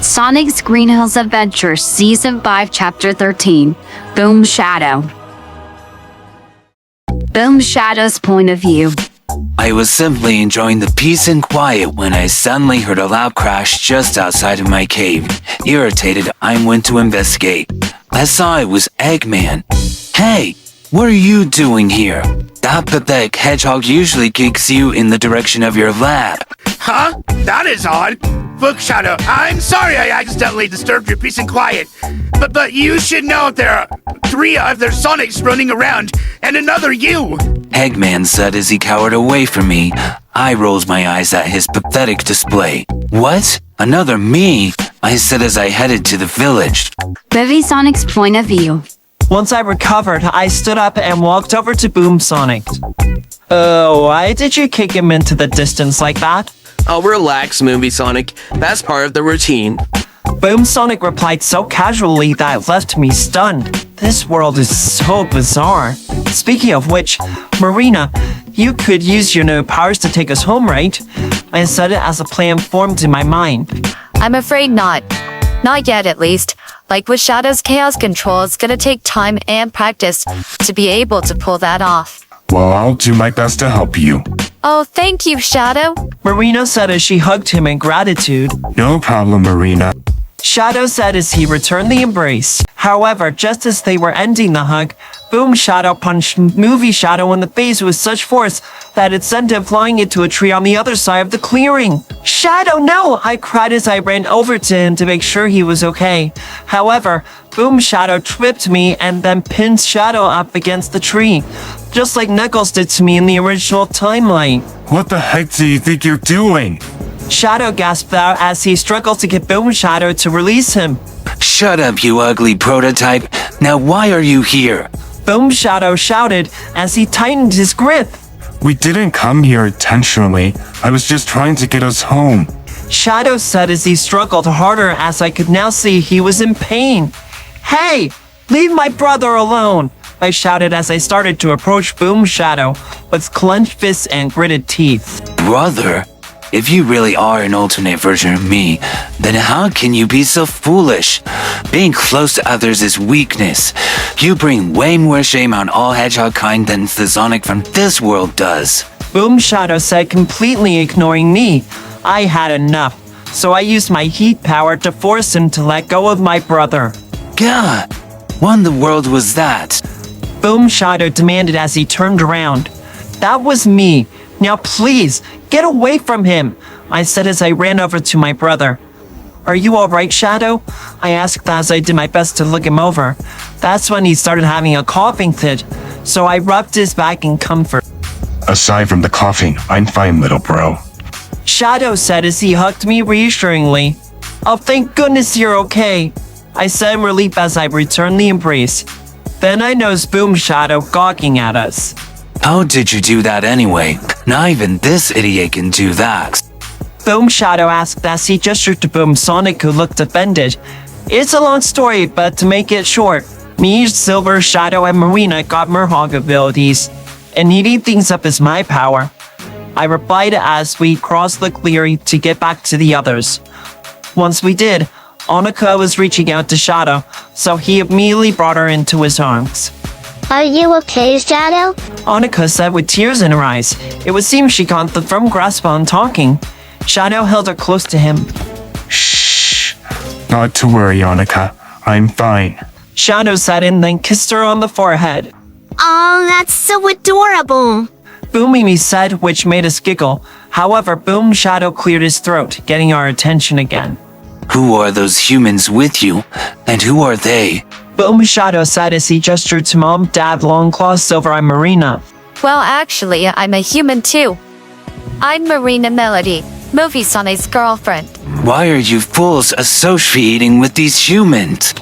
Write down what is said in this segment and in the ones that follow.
Sonic's Green Hills Adventure Season 5 Chapter 13 Boom Shadow. Boom Shadow's point of view. I was simply enjoying the peace and quiet when I suddenly heard a loud crash just outside of my cave. Irritated, I went to investigate. I saw it was Eggman. Hey, what are you doing here? That pathetic hedgehog usually kicks you in the direction of your lab. Huh? That is odd. Look, Shadow, I'm sorry I accidentally disturbed your peace and quiet. But you should know there are 3 other Sonics running around, and another you. Eggman said as he cowered away from me. I rolled my eyes at his pathetic display. What? Another me? I said as I headed to the village. Movie Sonic's point of view. Once I recovered, I stood up and walked over to Boom Sonic. Why did you kick him into the distance like that? Oh, relax, Movie Sonic. That's part of the routine. Boom Sonic replied so casually that it left me stunned. This world is so bizarre. Speaking of which, Marina, you could use your new powers to take us home, right? I said it as a plan formed in my mind. I'm afraid not. Not yet, at least. Like with Shadow's chaos control, it's gonna take time and practice to be able to pull that off. Well, I'll do my best to help you. Oh, thank you, Shadow. Marina said as she hugged him in gratitude. No problem, Marina. Shadow said as he returned the embrace. However, just as they were ending the hug, Boom Shadow punched Movie Shadow in the face with such force that it sent him flying into a tree on the other side of the clearing. Shadow, no! I cried as I ran over to him to make sure he was okay. However, Boom Shadow tripped me and then pinned Shadow up against the tree, just like Knuckles did to me in the original timeline. What the heck do you think you're doing? Shadow gasped out as he struggled to get Boom Shadow to release him. Shut up, you ugly prototype. Now why are you here? Boom Shadow shouted as he tightened his grip. We didn't come here intentionally. I was just trying to get us home. Shadow said as he struggled harder as I could now see he was in pain. Hey, leave my brother alone, I shouted as I started to approach Boom Shadow with clenched fists and gritted teeth. Brother? If you really are an alternate version of me, then how can you be so foolish? Being close to others is weakness. You bring way more shame on all hedgehog kind than the Sonic from this world does. Boom Shadow said, completely ignoring me. I had enough, so I used my heat power to force him to let go of my brother. God, what in the world was that? Boom Shadow demanded as he turned around. That was me. Now please, get away from him, I said as I ran over to my brother. Are you alright, Shadow? I asked as I did my best to look him over. That's when he started having a coughing fit, so I rubbed his back in comfort. Aside from the coughing, I'm fine, little bro. Shadow said as he hugged me reassuringly. Oh, thank goodness you're okay, I said in relief as I returned the embrace. Then I noticed Boom Shadow gawking at us. How did you do that anyway? Not even this idiot can do that. Boom Shadow asked as he gestured to Boom Sonic, who looked offended. It's a long story, but to make it short, me, Silver, Shadow, and Marina got Merhog abilities, and heating things up is my power. I replied as we crossed the clearing to get back to the others. Once we did, Annika was reaching out to Shadow, so he immediately brought her into his arms. Are you okay, Shadow? Annika said with tears in her eyes. It would seem she got the firm grasp on talking. Shadow held her close to him. Shh. Not to worry, Annika. I'm fine. Shadow said and then kissed her on the forehead. Oh, that's so adorable. Boom Mimi said, which made us giggle. However, Boom Shadow cleared his throat, getting our attention again. Who are those humans with you? And who are they? Boom Shadow said as he gestured to Mom, Dad, Longclaw, Silver, and Marina. Well, actually, I'm a human too. I'm Marina Melody, Movie Sonic's girlfriend. Why are you fools associating with these humans?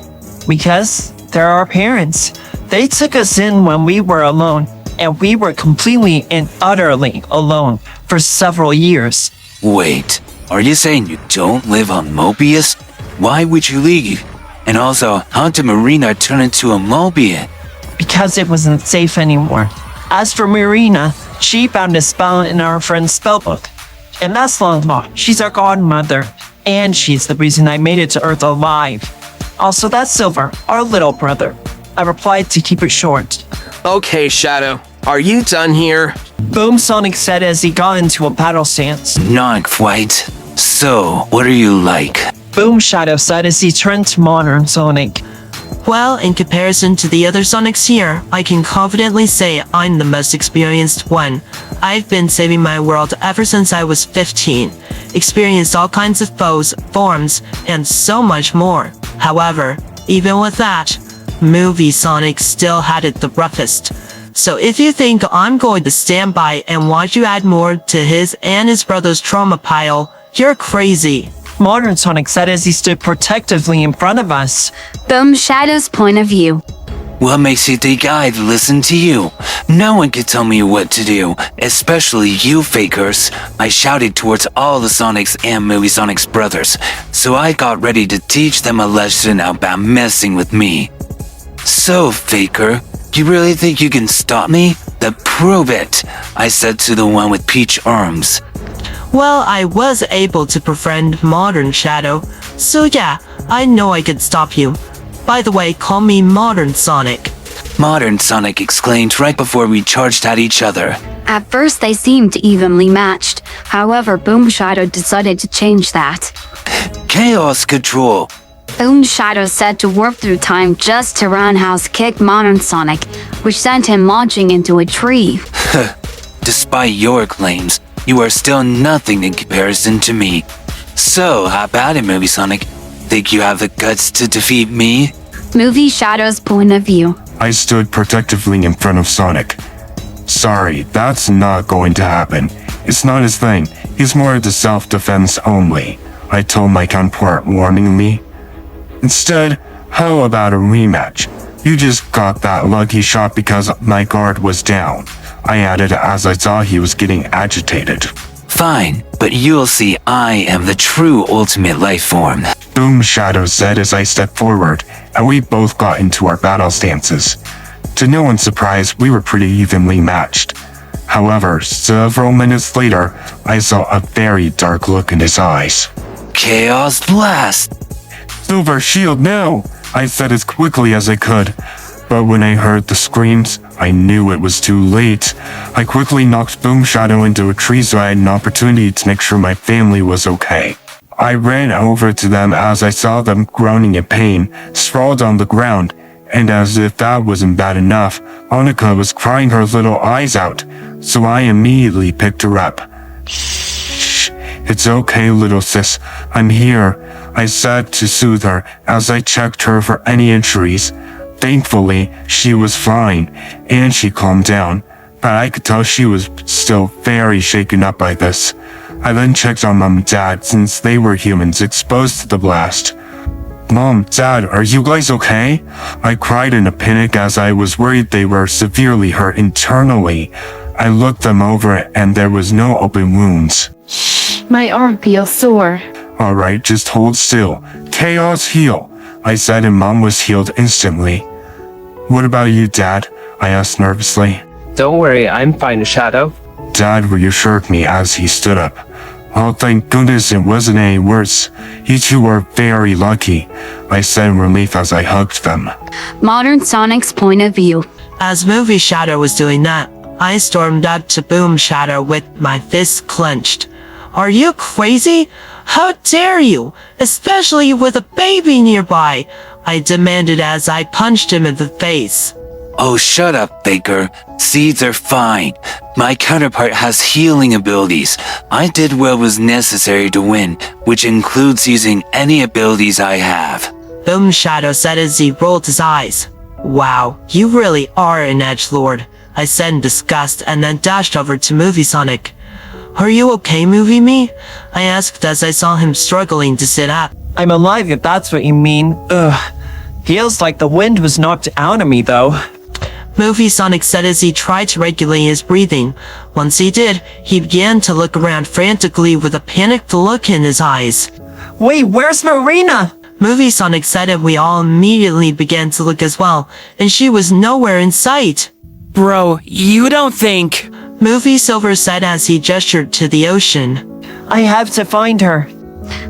Because they're our parents. They took us in when we were alone, and we were completely and utterly alone for several years. Wait, are you saying you don't live on Mobius? Why would you leave? And also, how did Marina turn into a Mobian? Because it wasn't safe anymore. As for Marina, she found a spell in our friend's spellbook. And that's Longclaw. She's our godmother. and she's the reason I made it to Earth alive. Also, that's Silver, our little brother. I replied to keep it short. Okay, Shadow. Are you done here? Boom Sonic said as he got into a battle stance. Not quite. So, what are you like? Boom Shadow said as he turned to Modern Sonic. Well, in comparison to the other Sonics here, I can confidently say I'm the most experienced one. I've been saving my world ever since I was 15, experienced all kinds of foes, forms, and so much more. However, even with that, Movie Sonic still had it the roughest. So if you think I'm going to stand by and watch you add more to his and his brother's trauma pile, you're crazy. Modern Sonic said as he stood protectively in front of us. Boom Shadow's point of view. What makes you think I'd listen to you? No one could tell me what to do, especially you fakers. I shouted towards all the Sonics and Movie Sonic's brothers, so I got ready to teach them a lesson about messing with me. So, faker, you really think you can stop me? Then prove it, I said to the one with peach arms. Well, I was able to befriend Modern Shadow, so yeah, I know I could stop you. By the way, call me Modern Sonic. Modern Sonic exclaimed right before we charged at each other. At first they seemed evenly matched. However, Boom Shadow decided to change that. Chaos Control! Boom Shadow said to warp through time just to roundhouse kick Modern Sonic, which sent him launching into a tree. Despite your claims, you are still nothing in comparison to me. So, how about it, Movie Sonic? Think you have the guts to defeat me? Movie Shadow's point of view. I stood protectively in front of Sonic. Sorry, that's not going to happen. It's not his thing. He's more into self-defense only, I told my counterpart warningly. Instead, how about a rematch? You just got that lucky shot because my guard was down, I added as I saw he was getting agitated. Fine, but you'll see I am the true ultimate life form. Boom Shadow said as I stepped forward, and we both got into our battle stances. To no one's surprise, we were pretty evenly matched. However, several minutes later, I saw a very dark look in his eyes. Chaos Blast! Silver Shield now! I said as quickly as I could. But when I heard the screams, I knew it was too late. I quickly knocked Boom Shadow into a tree so I had an opportunity to make sure my family was okay. I ran over to them as I saw them groaning in pain, sprawled on the ground, and as if that wasn't bad enough, Annika was crying her little eyes out, so I immediately picked her up. Shh, it's okay, little sis, I'm here, I said to soothe her as I checked her for any injuries. Thankfully, she was fine, and she calmed down, but I could tell she was still very shaken up by this. I then checked on Mom and Dad since they were humans exposed to the blast. Mom, Dad, are you guys okay? I cried in a panic as I was worried they were severely hurt internally. I looked them over and there was no open wounds. My arm feels sore. Alright, just hold still. Chaos heal, I said, and Mom was healed instantly. What about you, Dad? I asked nervously. Don't worry, I'm fine, Shadow. Dad reassured me as he stood up. Oh, thank goodness it wasn't any worse. You two are very lucky, I said in relief as I hugged them. Modern Sonic's point of view. As Movie Shadow was doing that, I stormed up to Boom Shadow with my fists clenched. Are you crazy? How dare you? Especially with a baby nearby, I demanded as I punched him in the face. Oh, shut up, Baker. Seeds are fine. My counterpart has healing abilities. I did what was necessary to win, which includes using any abilities I have. Boom Shadow said as he rolled his eyes. Wow, you really are an edgelord, I said in disgust and then dashed over to Movie Sonic. Are you okay, Movie Me? I asked as I saw him struggling to sit up. I'm alive if that's what you mean. Ugh. Feels like the wind was knocked out of me though. Movie Sonic said as he tried to regulate his breathing. Once he did, he began to look around frantically with a panicked look in his eyes. Wait, where's Marina? Movie Sonic said and we all immediately began to look as well, and she was nowhere in sight. Bro, you don't think... Movie Silver said as he gestured to the ocean. I have to find her.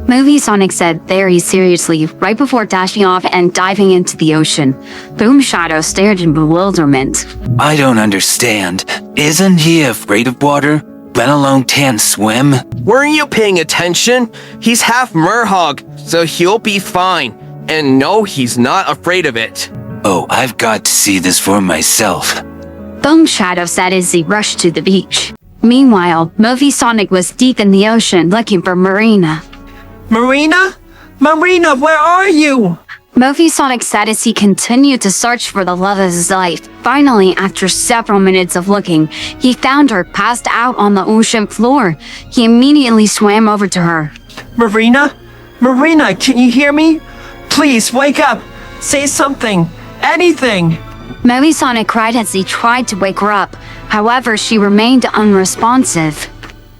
Movie Sonic said very seriously right before dashing off and diving into the ocean. Boom Shadow stared in bewilderment. I don't understand. Isn't he afraid of water? Let alone can't swim? Weren't you paying attention? He's half merhog, so he'll be fine. And no, he's not afraid of it. Oh, I've got to see this for myself. Boom Shadow said as he rushed to the beach. Meanwhile, Movie Sonic was deep in the ocean looking for Marina. Marina? Marina, where are you? Movie Sonic said as he continued to search for the love of his life. Finally, after several minutes of looking, he found her passed out on the ocean floor. He immediately swam over to her. Marina? Marina, can you hear me? Please, wake up. Say something. Anything. Movie Sonic cried as he tried to wake her up. However, she remained unresponsive.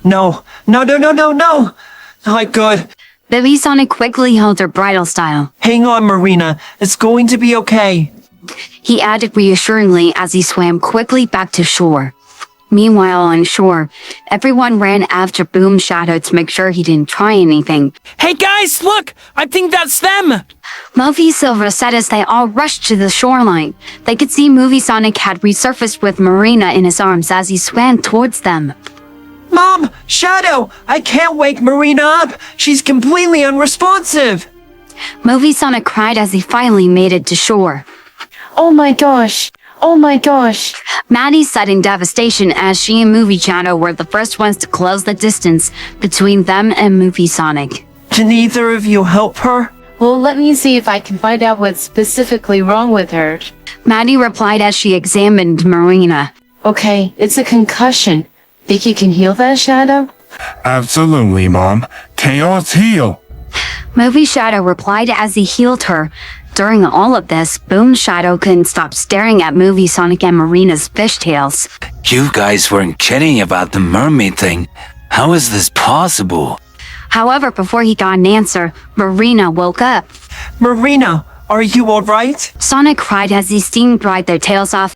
No. Not good. Movie Sonic quickly held her bridal style. Hang on, Marina. It's going to be okay. He added reassuringly as he swam quickly back to shore. Meanwhile, on shore, everyone ran after Boom Shadow to make sure he didn't try anything. Hey guys, look! I think that's them! Movie Silver said as they all rushed to the shoreline. They could see Movie Sonic had resurfaced with Marina in his arms as he swam towards them. Mom! Shadow! I can't wake Marina up! She's completely unresponsive! Movie Sonic cried as he finally made it to shore. Oh my gosh. Oh my gosh. Maddie said in devastation as she and Movie Shadow were the first ones to close the distance between them and Movie Sonic. Can either of you help her? Well, let me see if I can find out what's specifically wrong with her. Maddie replied as she examined Marina. Okay, it's a concussion. Think you can heal that, Shadow? Absolutely, Mom. Chaos heal. Movie Shadow replied as he healed her. During all of this, Boom Shadow couldn't stop staring at Movie Sonic and Marina's fishtails. You guys weren't kidding about the mermaid thing. How is this possible? However, before he got an answer, Marina woke up. Marina, are you alright? Sonic cried as he steam dried their tails off.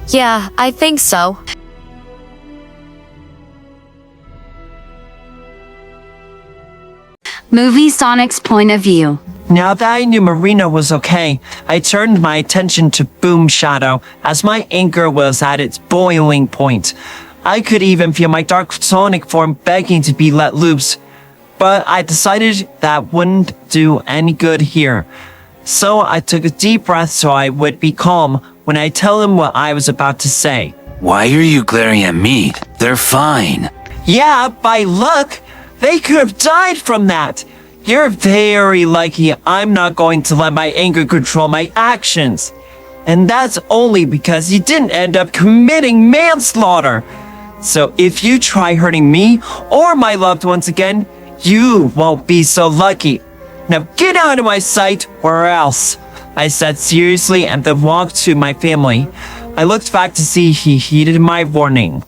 Yeah, I think so. Movie Sonic's point of view. Now that I knew Marina was okay, I turned my attention to Boom Shadow as my anger was at its boiling point. I could even feel my Dark Sonic form begging to be let loose. But I decided that wouldn't do any good here. So I took a deep breath so I would be calm when I tell him what I was about to say. Why are you glaring at me? They're fine. Yeah, by luck, they could have died from that. You're very lucky I'm not going to let my anger control my actions. And that's only because you didn't end up committing manslaughter. So if you try hurting me or my loved ones again, you won't be so lucky. Now get out of my sight or else, I said seriously and then walked to my family. I looked back to see he heeded my warning.